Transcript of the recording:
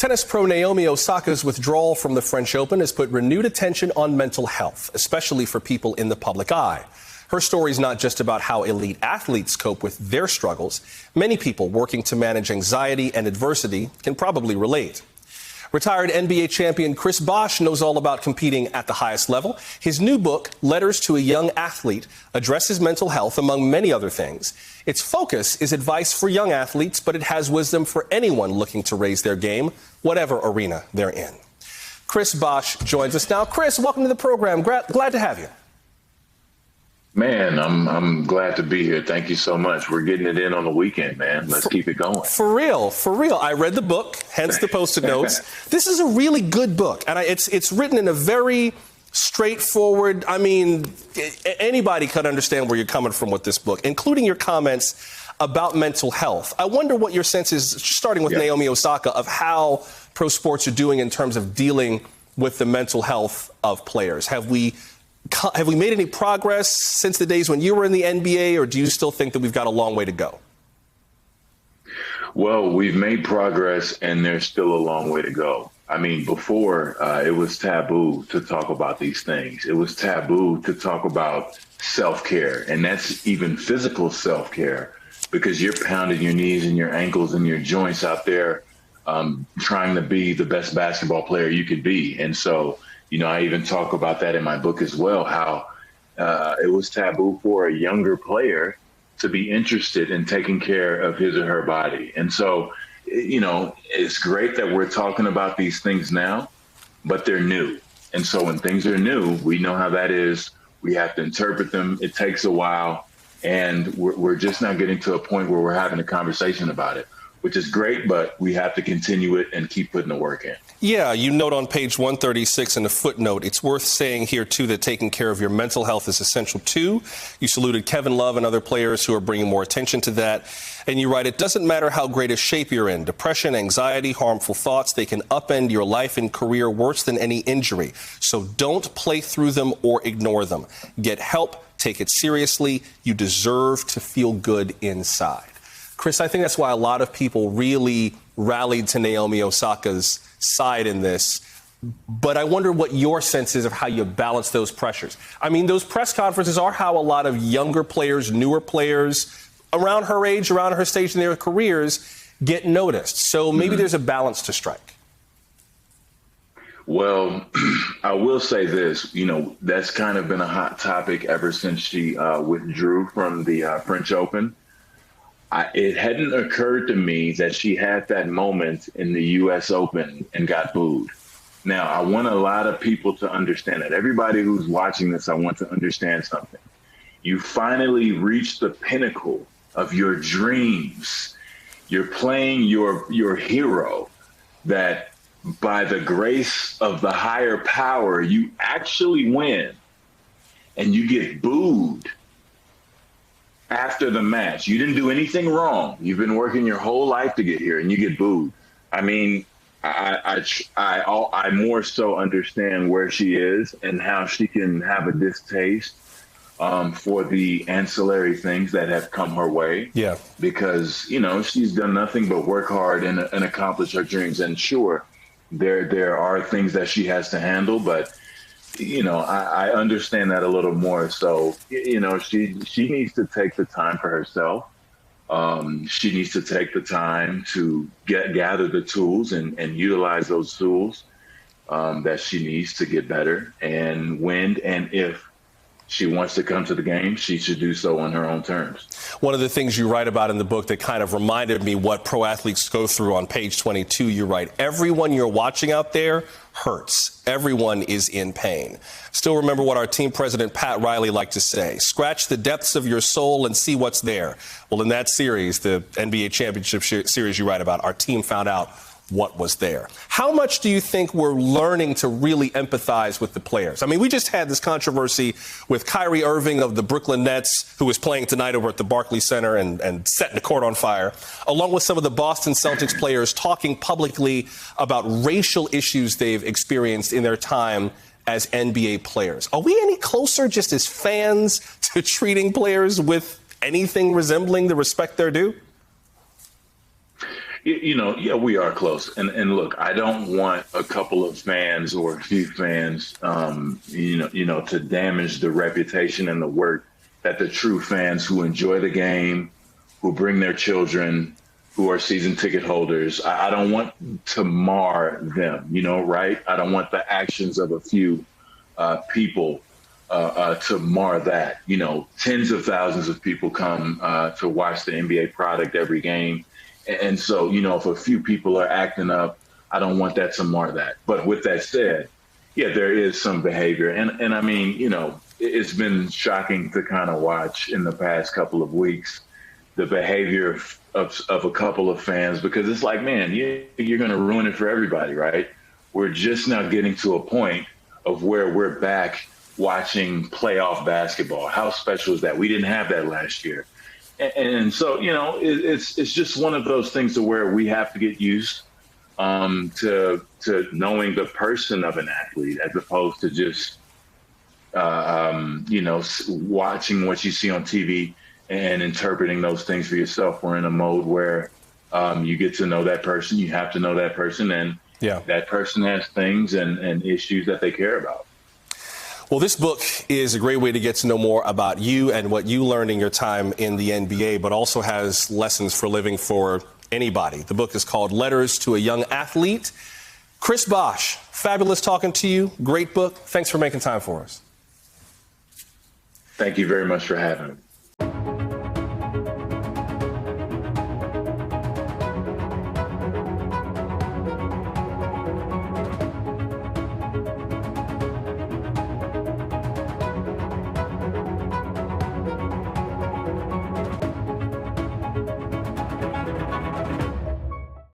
Tennis pro Naomi Osaka's withdrawal from the French Open has put renewed attention on mental health, especially for people in the public eye. Her story is not just about how elite athletes cope with their struggles. Many people working to manage anxiety and adversity can probably relate. Retired NBA champion Chris Bosh knows all about competing at the highest level. His new book, Letters to a Young Athlete, addresses mental health among many other things. Its focus is advice for young athletes, but it has wisdom for anyone looking to raise their game, whatever arena they're in. Chris Bosh joins us now. Chris, welcome to the program. Glad to have you. Man, I'm glad to be here. Thank you so much. We're getting it in on the weekend, man. Let's keep it going. For real. I read the book, hence the Post-it notes. This is a really good book, and it's written in a very straightforward, anybody could understand where you're coming from with this book, including your comments about mental health. I wonder what your sense is, starting with Naomi Osaka, of how pro sports are doing in terms of dealing with the mental health of players. Have we made any progress since the days when you were in the NBA, or do you still think that we've got a long way to go? Well, we've made progress, and there's still a long way to go. Before, it was taboo to talk about these things. It was taboo to talk about self-care, and that's even physical self-care, because you're pounding your knees and your ankles and your joints out there trying to be the best basketball player you could be. And so, I even talk about that in my book as well, how it was taboo for a younger player to be interested in taking care of his or her body. And so, it's great that we're talking about these things now, but they're new. And so when things are new, we know how that is. We have to interpret them. It takes a while. And we're just not getting to a point where we're having a conversation about it, which is great, but we have to continue it and keep putting the work in. Yeah, you note on page 136 in the footnote, it's worth saying here, too, that taking care of your mental health is essential, too. You saluted Kevin Love and other players who are bringing more attention to that. And you write, it doesn't matter how great a shape you're in. Depression, anxiety, harmful thoughts, they can upend your life and career worse than any injury. So don't play through them or ignore them. Get help. Take it seriously. You deserve to feel good inside. Chris, I think that's why a lot of people really rallied to Naomi Osaka's side in this. But I wonder what your sense is of how you balance those pressures. Those press conferences are how a lot of younger players, newer players, around her age, around her stage in their careers, get noticed. So maybe there's a balance to strike. Well, I will say this, that's kind of been a hot topic ever since she withdrew from the French Open. It hadn't occurred to me that she had that moment in the U.S. Open and got booed. Now, I want a lot of people to understand that. Everybody who's watching this, I want to understand something. You finally reached the pinnacle of your dreams. You're playing your hero, that by the grace of the higher power, you actually win, and you get booed after the match. You didn't do anything wrong. You've been working your whole life to get here, and you get booed. I more so understand where she is and how she can have a distaste for the ancillary things that have come her way. Yeah. Because, she's done nothing but work hard and accomplish her dreams. And sure, there are things that she has to handle, but I understand that a little more. So, she needs to take the time for herself. She needs to take the time to gather the tools and utilize those tools that she needs to get better. And when and if she wants to come to the game, she should do so on her own terms. One of the things you write about in the book that kind of reminded me what pro athletes go through, on page 22, you write, everyone you're watching out there hurts. Everyone is in pain. Still remember what our team president, Pat Riley, liked to say, scratch the depths of your soul and see what's there. Well, in that series, the NBA championship series you write about, our team found out what was there. How much do you think we're learning to really empathize with the players? We just had this controversy with Kyrie Irving of the Brooklyn Nets, who is playing tonight over at the Barclays Center and setting the court on fire, along with some of the Boston Celtics players talking publicly about racial issues they've experienced in their time as NBA players. Are we any closer, just as fans, to treating players with anything resembling the respect they're due? Yeah, we are close. And look, I don't want a couple of fans or a few fans, to damage the reputation and the work that the true fans who enjoy the game, who bring their children, who are season ticket holders. I don't want to mar them, right? I don't want the actions of a few people to mar that. Tens of thousands of people come to watch the NBA product every game. And so, if a few people are acting up, I don't want that to mar that. But with that said, yeah, there is some behavior. And I mean, it's been shocking to kind of watch in the past couple of weeks the behavior of a couple of fans, because it's like, man, you're going to ruin it for everybody, right? We're just now getting to a point of where we're back watching playoff basketball. How special is that? We didn't have that last year. And so, it's just one of those things to where we have to get used to knowing the person of an athlete as opposed to just, watching what you see on TV and interpreting those things for yourself. We're in a mode where you get to know that person. You have to know that person. And that person has things and issues that they care about. Well, this book is a great way to get to know more about you and what you learned in your time in the NBA, but also has lessons for living for anybody. The book is called Letters to a Young Athlete. Chris Bosh, fabulous talking to you. Great book. Thanks for making time for us. Thank you very much for having me.